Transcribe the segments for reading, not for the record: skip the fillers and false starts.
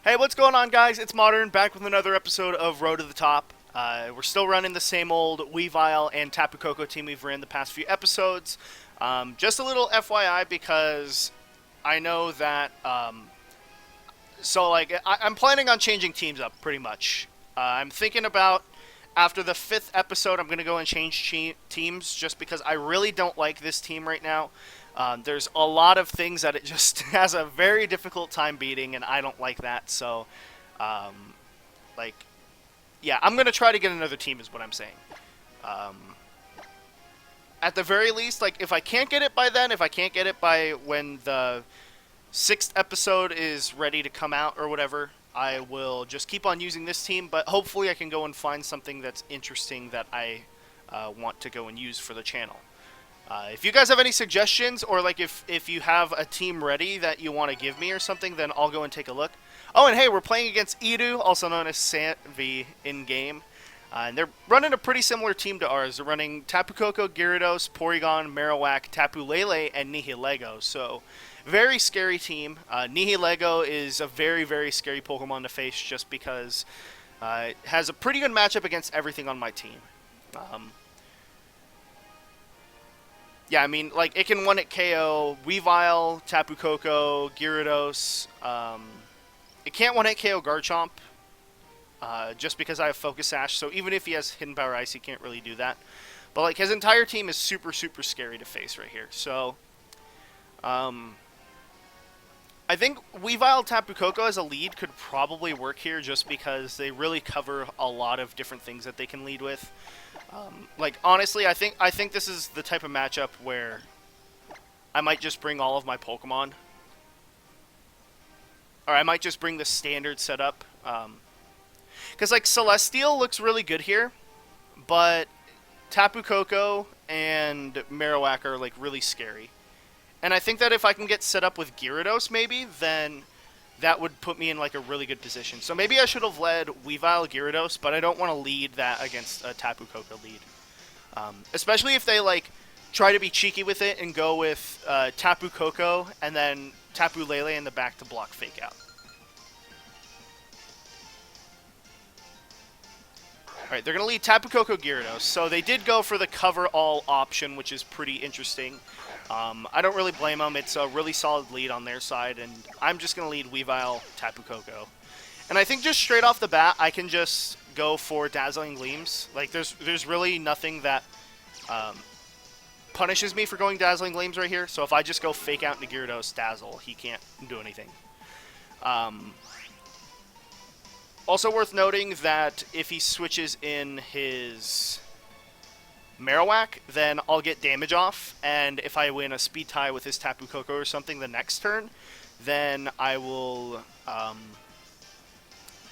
Hey, what's going on, guys? It's Modern, back with another episode of Road to the Top. We're still running the same old Weavile and Tapu Koko team we've ran the past few episodes. Just a little FYI because I know that, I'm planning on changing teams up pretty much. I'm thinking about, after the 5th episode, I'm going to go and change teams just because I really don't like this team right now. There's a lot of things that it just has a very difficult time beating, and I don't like that. So, um, like, yeah, I'm gonna try to get another team, is what I'm saying. Um, at the very least, like, if I can't get it by then, if I can't get it by when the 6th episode is ready to come out or whatever, I will just keep on using this team. But hopefully, I can go and find something that's interesting that I want to go and use for the channel. If you guys have any suggestions, or like if you have a team ready that you want to give me or something, then I'll go and take a look. Oh, and hey, we're playing against Edu, also known as Santvi in-game. And they're running a pretty similar team to ours. They're running Tapu Koko, Gyarados, Porygon, Marowak, Tapu Lele, and Nihilego. So, very scary team. Nihilego is a very, very scary Pokemon to face just because it has a pretty good matchup against everything on my team. Yeah, I mean, like, it can one-hit KO Weavile, Tapu Koko, Gyarados. It can't one-hit KO Garchomp, just because I have Focus Sash, so even if he has Hidden Power Ice, he can't really do that. But, like, his entire team is super, super scary to face right here. So, I think Weavile Tapu Koko as a lead could probably work here just because they really cover a lot of different things that they can lead with. Like, honestly, I think this is the type of matchup where I might just bring all of my Pokemon. Or I might just bring the standard setup. Because, like, Celestial looks really good here, but Tapu Koko and Marowak are, like, really scary. And I think that if I can get set up with Gyarados, maybe, then that would put me in, like, a really good position. So maybe I should have led Weavile Gyarados, but I don't want to lead that against a Tapu Koko lead. Especially if they, like, try to be cheeky with it and go with Tapu Koko and then Tapu Lele in the back to block Fake Out. Alright, they're going to lead Tapu Koko Gyarados. So they did go for the cover all option, which is pretty interesting. I don't really blame them. It's a really solid lead on their side, and I'm just going to lead Weavile, Tapu Koko. And I think just straight off the bat, I can just go for Dazzling Gleams. Like, there's really nothing that punishes me for going Dazzling Gleams right here. So if I just go Fake Out into Gyarados, Dazzle, he can't do anything. Also worth noting that if he switches in his Marowak, then I'll get damage off, and if I win a speed tie with his Tapu Koko or something the next turn, then I will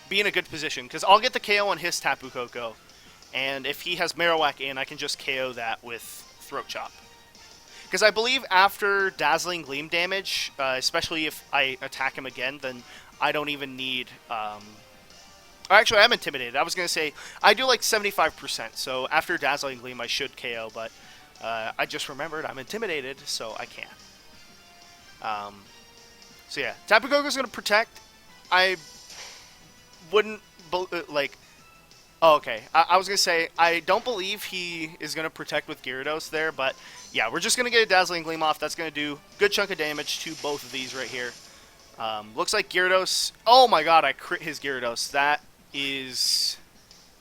be in a good position, because I'll get the KO on his Tapu Koko, and if he has Marowak in, I can just KO that with Throat Chop. Because I believe after Dazzling Gleam damage, especially if I attack him again, then I don't even need... Actually, I'm intimidated. I was going to say, I do like 75%, so after Dazzling Gleam I should KO, but I just remembered I'm intimidated, so I can't. So yeah, Tapu Koko's going to protect. I wouldn't, like... Oh, okay. I was going to say, I don't believe he is going to protect with Gyarados there, but yeah, we're just going to get a Dazzling Gleam off. That's going to do a good chunk of damage to both of these right here. Looks like Gyarados... Oh my god, I crit his Gyarados. That is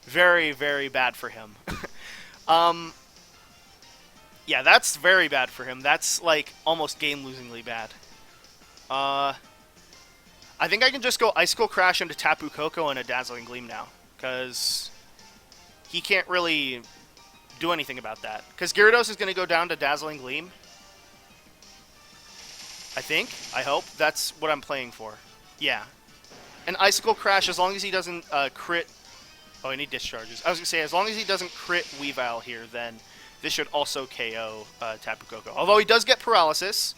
very, very bad for him. Yeah, that's very bad for him. That's, like, almost game-losingly bad. I think I can just go Icicle Crash into Tapu Koko and a Dazzling Gleam now, because he can't really do anything about that. Because Gyarados is going to go down to Dazzling Gleam. I think. I hope. That's what I'm playing for. Yeah. An Icicle Crash, as long as he doesn't crit... Oh, I need discharges. I was going to say, as long as he doesn't crit Weavile here, then this should also KO Tapu Koko. Although he does get Paralysis.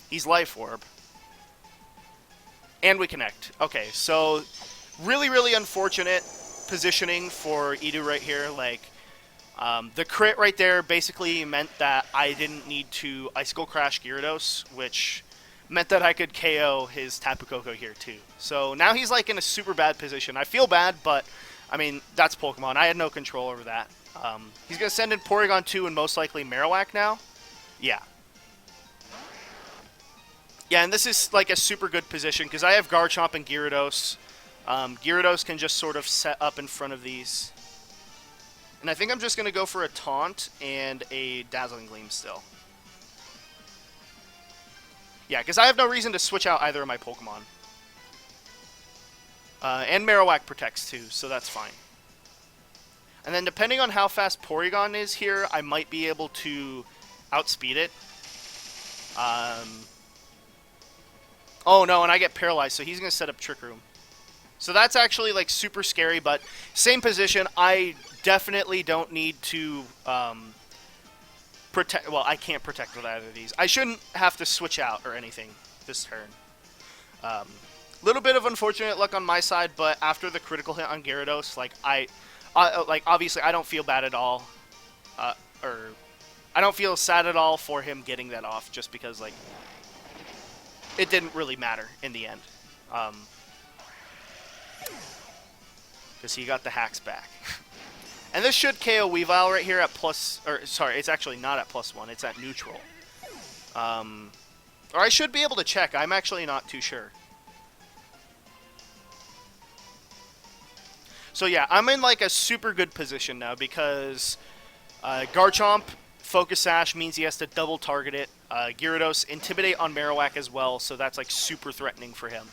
He's Life Orb. And we connect. Okay, so really, really unfortunate positioning for Edu right here. Like, the crit right there basically meant that I didn't need to Icicle Crash Gyarados, which meant that I could KO his Tapu Koko here too. So now he's like in a super bad position. I feel bad, but I mean, that's Pokemon. I had no control over that. He's going to send in Porygon 2 and most likely Marowak now. Yeah. Yeah, and this is like a super good position because I have Garchomp and Gyarados. Gyarados can just sort of set up in front of these. And I think I'm just going to go for a Taunt and a Dazzling Gleam still. Yeah, because I have no reason to switch out either of my Pokemon. And Marowak protects too, so that's fine. And then depending on how fast Porygon is here, I might be able to outspeed it. Oh no, and I get paralyzed, so he's going to set up Trick Room. So that's actually like super scary, but same position. I definitely don't need to protect. Well, I can't protect with either of these. I shouldn't have to switch out or anything this turn. Little bit of unfortunate luck on my side, but after the critical hit on Gyarados, like like obviously I don't feel bad at all, or I don't feel sad at all for him getting that off, just because like it didn't really matter in the end, because he got the hacks back. And this should KO Weavile right here at plus, or sorry, it's actually not at +1, it's at neutral. Or I should be able to check. I'm actually not too sure. So yeah, I'm in like a super good position now because Garchomp Focus Sash means he has to double target it. Gyarados Intimidate on Marowak as well, so that's like super threatening for him.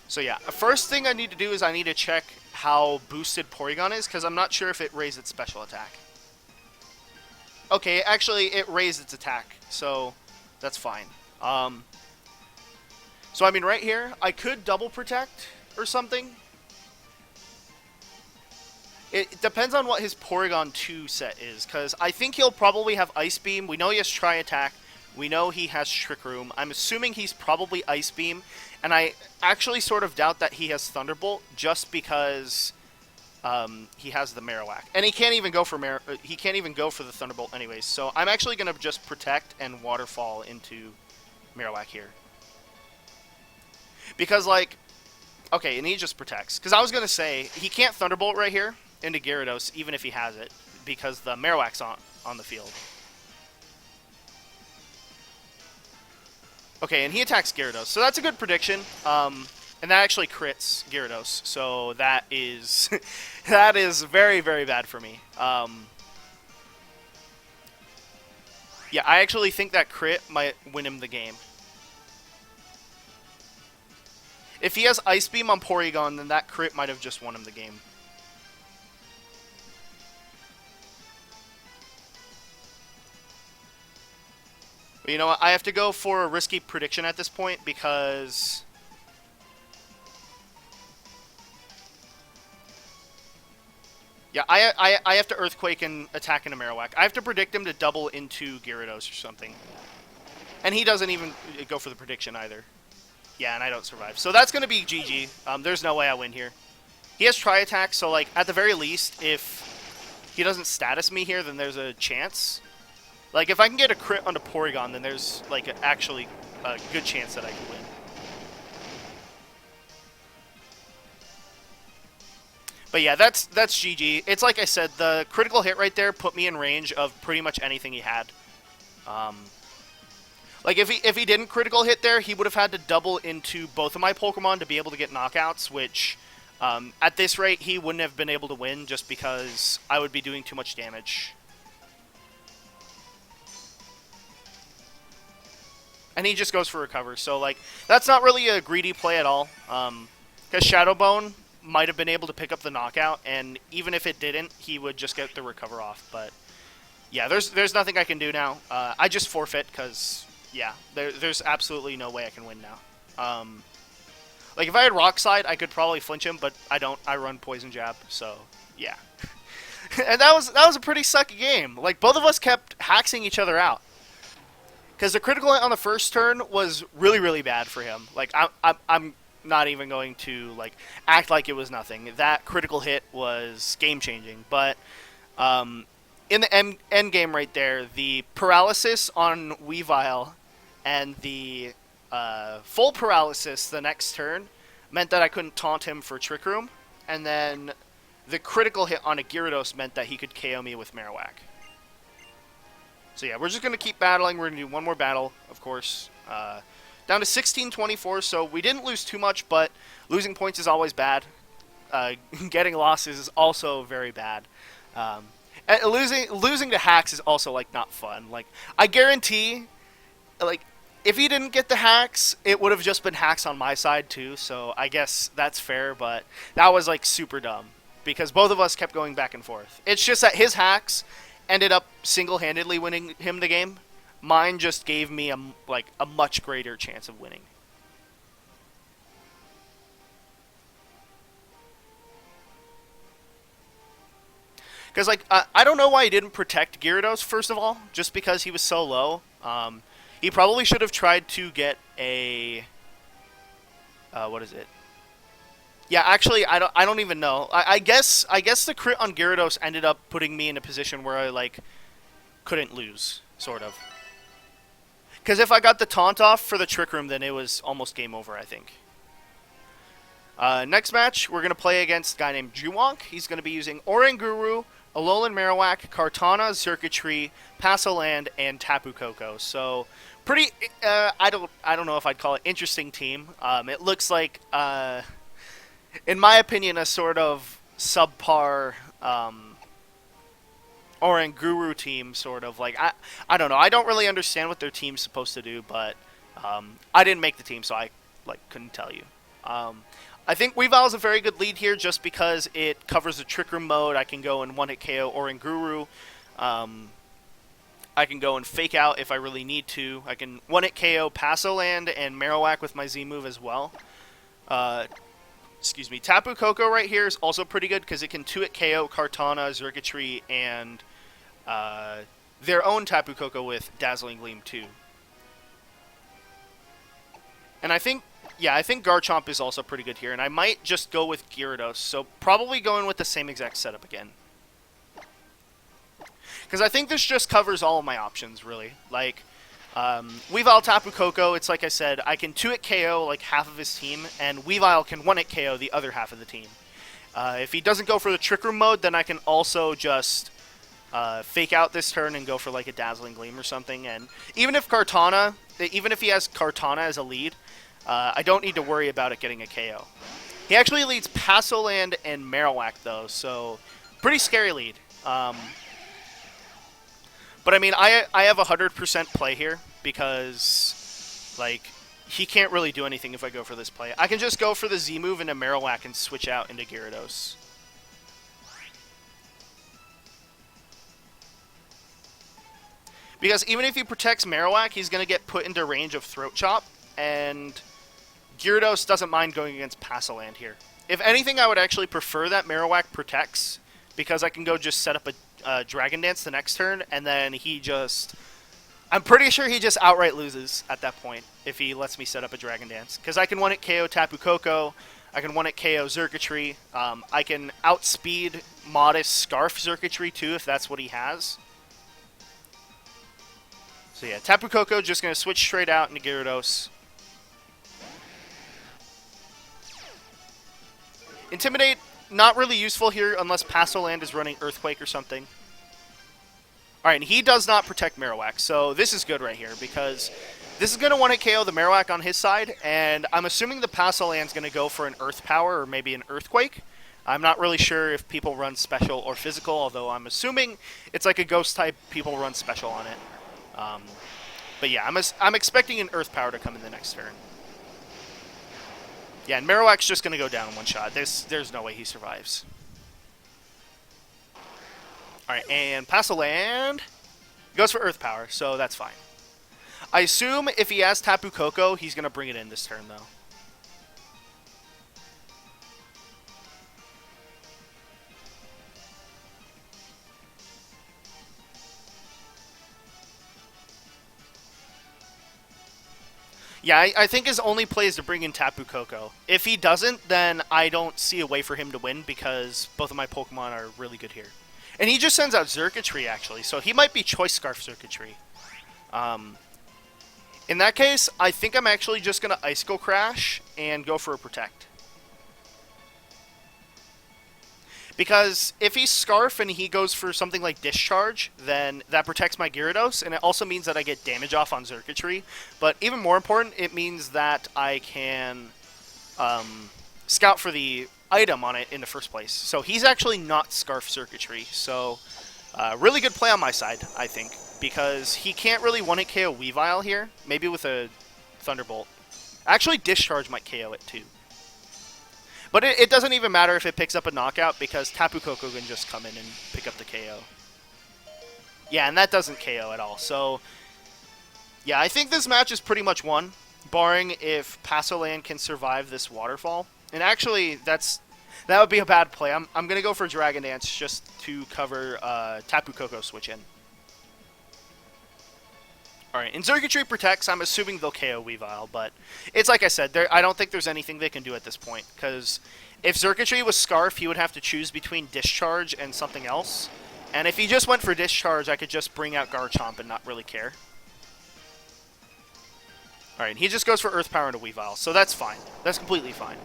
So yeah, first thing I need to do is I need to check how boosted Porygon is, because I'm not sure if it raised its special attack. Okay, actually it raised its attack, so that's fine. So I mean right here, I could double protect or something. It depends on what his Porygon 2 set is, because I think he'll probably have Ice Beam. We know he has Tri-Attack. We know he has Trick Room. I'm assuming he's probably Ice Beam, and I actually sort of doubt that he has Thunderbolt just because he has the Marowak, and he can't even go for the Thunderbolt anyways. So I'm actually gonna just protect and Waterfall into Marowak here, because like, okay, and he just protects. Because I was gonna say he can't Thunderbolt right here into Gyarados even if he has it, because the Marowak's on the field. Okay, and he attacks Gyarados, so that's a good prediction. And that actually crits Gyarados, so that is that is very, very bad for me. Yeah, I actually think that crit might win him the game. If he has Ice Beam on Porygon, then that crit might have just won him the game. But you know what? I have to go for a risky prediction at this point because yeah, I have to Earthquake and attack into Marowak. I have to predict him to double into Gyarados or something. And he doesn't even go for the prediction either. Yeah, and I don't survive. So that's going to be GG. There's no way I win here. He has Tri-Attack, so like at the very least, if he doesn't status me here, then there's a chance. Like if I can get a crit onto Porygon, then there's like actually a good chance that I can win. But yeah, that's GG. It's like I said, the critical hit right there put me in range of pretty much anything he had. Like if he didn't critical hit there, he would have had to double into both of my Pokemon to be able to get knockouts, which at this rate he wouldn't have been able to win just because I would be doing too much damage. And he just goes for recover, so like that's not really a greedy play at all. Because Shadow Bone might have been able to pick up the knockout, and even if it didn't, he would just get the recover off. But yeah, there's nothing I can do now. I just forfeit because yeah, there's absolutely no way I can win now. Like if I had Rock Slide, I could probably flinch him, but I don't. I run Poison Jab, so yeah. And that was a pretty sucky game. Like both of us kept haxing each other out. Because the critical hit on the first turn was really, really bad for him. Like I'm not even going to like act like it was nothing. That critical hit was game changing. But in the end game right there, the paralysis on Weavile and the full paralysis the next turn meant that I couldn't taunt him for Trick Room, and then the critical hit on a Gyarados meant that he could KO me with Marowak. So yeah, we're just going to keep battling. We're going to do one more battle, of course. Down to 16-24, so we didn't lose too much, but losing points is always bad. Getting losses is also very bad. And losing to hacks is also, like, not fun. Like, I guarantee, like, if he didn't get the hacks, it would have just been hacks on my side, too, so I guess that's fair, but that was, like, super dumb, because both of us kept going back and forth. It's just that his hacks ended up single-handedly winning him the game. Mine just gave me a much greater chance of winning. Because, like, I don't know why he didn't protect Gyarados, first of all, just because he was so low. He probably should have tried to get a... what is it? Yeah, actually, I don't even know. I guess the crit on Gyarados ended up putting me in a position where I, like, couldn't lose, sort of. Because if I got the taunt off for the Trick Room, then it was almost game over, I think. Next match, we're going to play against a guy named Juwonk. He's going to be using Oranguru, Alolan Marowak, Kartana, Xurkitree, Passoland, and Tapu Koko. So, pretty, I don't know if I'd call it interesting team. It looks like, in my opinion, a sort of subpar, Oranguru team, sort of. Like, I don't know. I don't really understand what their team's supposed to do, but I didn't make the team, so I, like, couldn't tell you. I think Weavile's a very good lead here just because it covers the Trick Room mode. I can go and one-hit KO Oranguru. I can go and Fake Out if I really need to. I can one-hit KO Passoland and Marowak with my Z move as well. Excuse me. Tapu Koko right here is also pretty good because it can 2-hit KO Kartana, Xurkitree, and their own Tapu Koko with Dazzling Gleam too. And I think Garchomp is also pretty good here, and I might just go with Gyarados, so probably going with the same exact setup again. Because I think this just covers all of my options, really. Like, Weavile Tapu Koko, it's like I said, I can 2-hit KO like half of his team, and Weavile can 1-hit KO the other half of the team. If he doesn't go for the Trick Room mode, then I can also just Fake Out this turn and go for like a Dazzling Gleam or something. And even if he has Kartana as a lead, I don't need to worry about it getting a KO. He actually leads Passoland and Marowak, though, so pretty scary lead. But, I mean, I have 100% play here because, like, he can't really do anything if I go for this play. I can just go for the Z move into Marowak and switch out into Gyarados. Because even if he protects Marowak, he's going to get put into range of Throat Chop, and Gyarados doesn't mind going against Passoland here. If anything, I would actually prefer that Marowak protects, because I can go just set up a Dragon Dance the next turn, and then he just... I'm pretty sure he just outright loses at that point if he lets me set up a Dragon Dance. Because I can 1-hit KO Tapu Koko, I can 1-hit KO Xurkitree, I can outspeed Modest Scarf Xurkitree too if that's what he has. So yeah, Tapu Koko just going to switch straight out into Gyarados. Intimidate, not really useful here unless Passoland is running Earthquake or something. Alright, and he does not protect Marowak, so this is good right here, because this is going to 1-hit KO the Marowak on his side, and I'm assuming the Passoland's going to go for an Earth Power or maybe an Earthquake. I'm not really sure if people run Special or Physical, although I'm assuming it's like a Ghost type, people run Special on it. But yeah, I'm expecting an Earth Power to come in the next turn. Yeah, and Marowak's just going to go down in one shot. There's no way he survives. Alright, and Passoland goes for Earth Power, so that's fine. I assume if he has Tapu Koko, he's going to bring it in this turn, though. Yeah, I think his only play is to bring in Tapu Koko. If he doesn't, then I don't see a way for him to win because both of my Pokemon are really good here. And he just sends out Xurkitree, actually, so he might be Choice Scarf Xurkitree. In that case, I think I'm actually just going to Icicle Crash and go for a Protect. Because if he's Scarf and he goes for something like Discharge, then that protects my Gyarados, and it also means that I get damage off on Circuitry. But even more important, it means that I can scout for the item on it in the first place. So he's actually not Scarf Circuitry, so really good play on my side, I think, because he can't really one-hit KO Weavile here, maybe with a Thunderbolt. Actually, Discharge might KO it too. But it doesn't even matter if it picks up a knockout, because Tapu Koko can just come in and pick up the KO. Yeah, and that doesn't KO at all. So, yeah, I think this match is pretty much won, barring if Pasoland can survive this waterfall. And actually, that would be a bad play. I'm going to go for Dragon Dance just to cover Tapu Koko switch in. Alright, and Circuitry protects. I'm assuming they'll KO Weavile, but it's like I said, I don't think there's anything they can do at this point, because if Circuitry was Scarf, he would have to choose between Discharge and something else. And if he just went for Discharge, I could just bring out Garchomp and not really care. Alright, he just goes for Earth Power into Weavile, so that's fine. That's completely fine.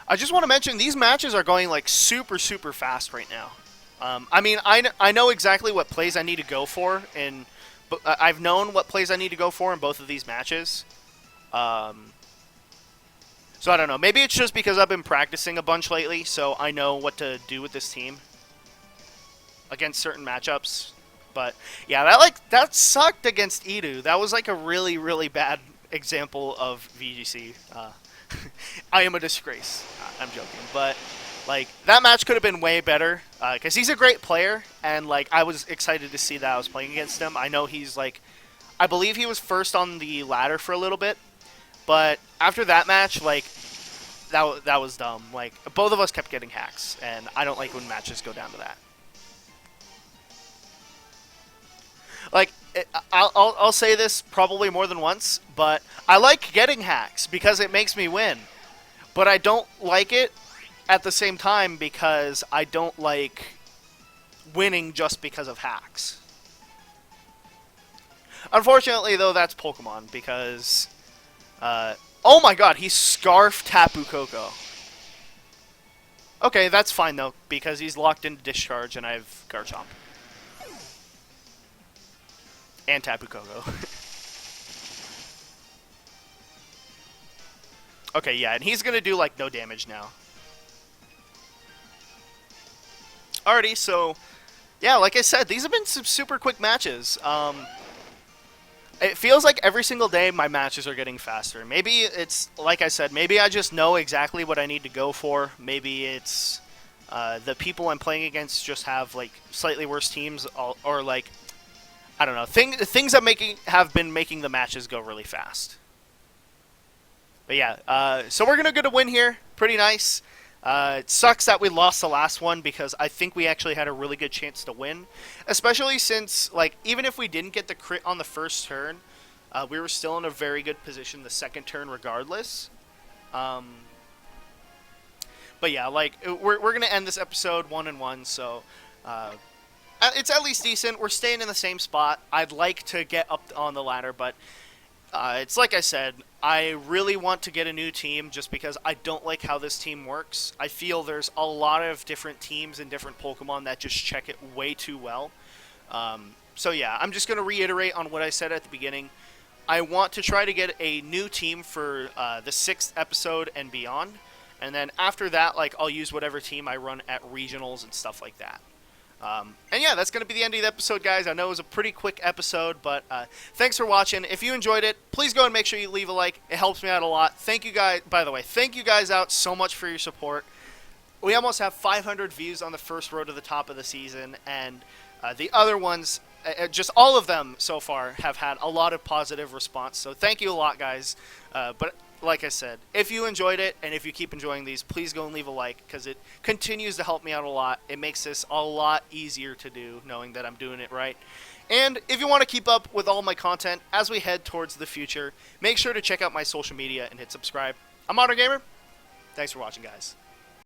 I just want to mention, these matches are going like super, super fast right now. I mean, I know exactly what plays I need to go for, and I've known what plays I need to go for in both of these matches. So I don't know. Maybe it's just because I've been practicing a bunch lately, so I know what to do with this team against certain matchups. But yeah, that sucked against Edu. That was like a really, really bad example of VGC. I am a disgrace. I'm joking, but like that match could have been way better because he's a great player, and like I was excited to see that I was playing against him. I know he's like, I believe he was first on the ladder for a little bit, but after that match, like that was dumb. Like both of us kept getting hacks, and I don't like when matches go down to that. Like, I'll say this probably more than once, but I like getting hacks because it makes me win. But I don't like it at the same time because I don't like winning just because of hacks. Unfortunately, though, that's Pokemon because... oh my god, he Scarfed Tapu Koko. Okay, that's fine, though, because he's locked into Discharge and I have Garchomp. And Tapu Koko. Okay, yeah, and he's going to do, like, no damage now. Alrighty, so, yeah, like I said, these have been some super quick matches. It feels like every single day my matches are getting faster. Maybe it's, like I said, maybe I just know exactly what I need to go for. Maybe it's the people I'm playing against just have, like, slightly worse teams, or like, I don't know, things that have been making the matches go really fast. But yeah, so we're going to get a win here. Pretty nice. It sucks that we lost the last one because I think we actually had a really good chance to win. Especially since, like, even if we didn't get the crit on the first turn, we were still in a very good position the second turn regardless. But yeah, like, we're going to end this episode 1-1, so... it's at least decent. We're staying in the same spot. I'd like to get up on the ladder, but it's like I said, I really want to get a new team just because I don't like how this team works. I feel there's a lot of different teams and different Pokemon that just check it way too well. So yeah, I'm just going to reiterate on what I said at the beginning. I want to try to get a new team for the 6th episode and beyond. And then after that, like, I'll use whatever team I run at regionals and stuff like that. And yeah, that's going to be the end of the episode, guys. I know it was a pretty quick episode, but thanks for watching. If you enjoyed it, please go and make sure you leave a like. It helps me out a lot. Thank you guys, by the way, thank you guys out so much for your support. We almost have 500 views on the first road to the top of the season, and the other ones, just all of them so far, have had a lot of positive response. So thank you a lot, guys. But like I said, if you enjoyed it and if you keep enjoying these, please go and leave a like because it continues to help me out a lot. It makes this a lot easier to do knowing that I'm doing it right. And if you want to keep up with all my content as we head towards the future, make sure to check out my social media and hit subscribe. I'm ModernGamer. Thanks for watching, guys.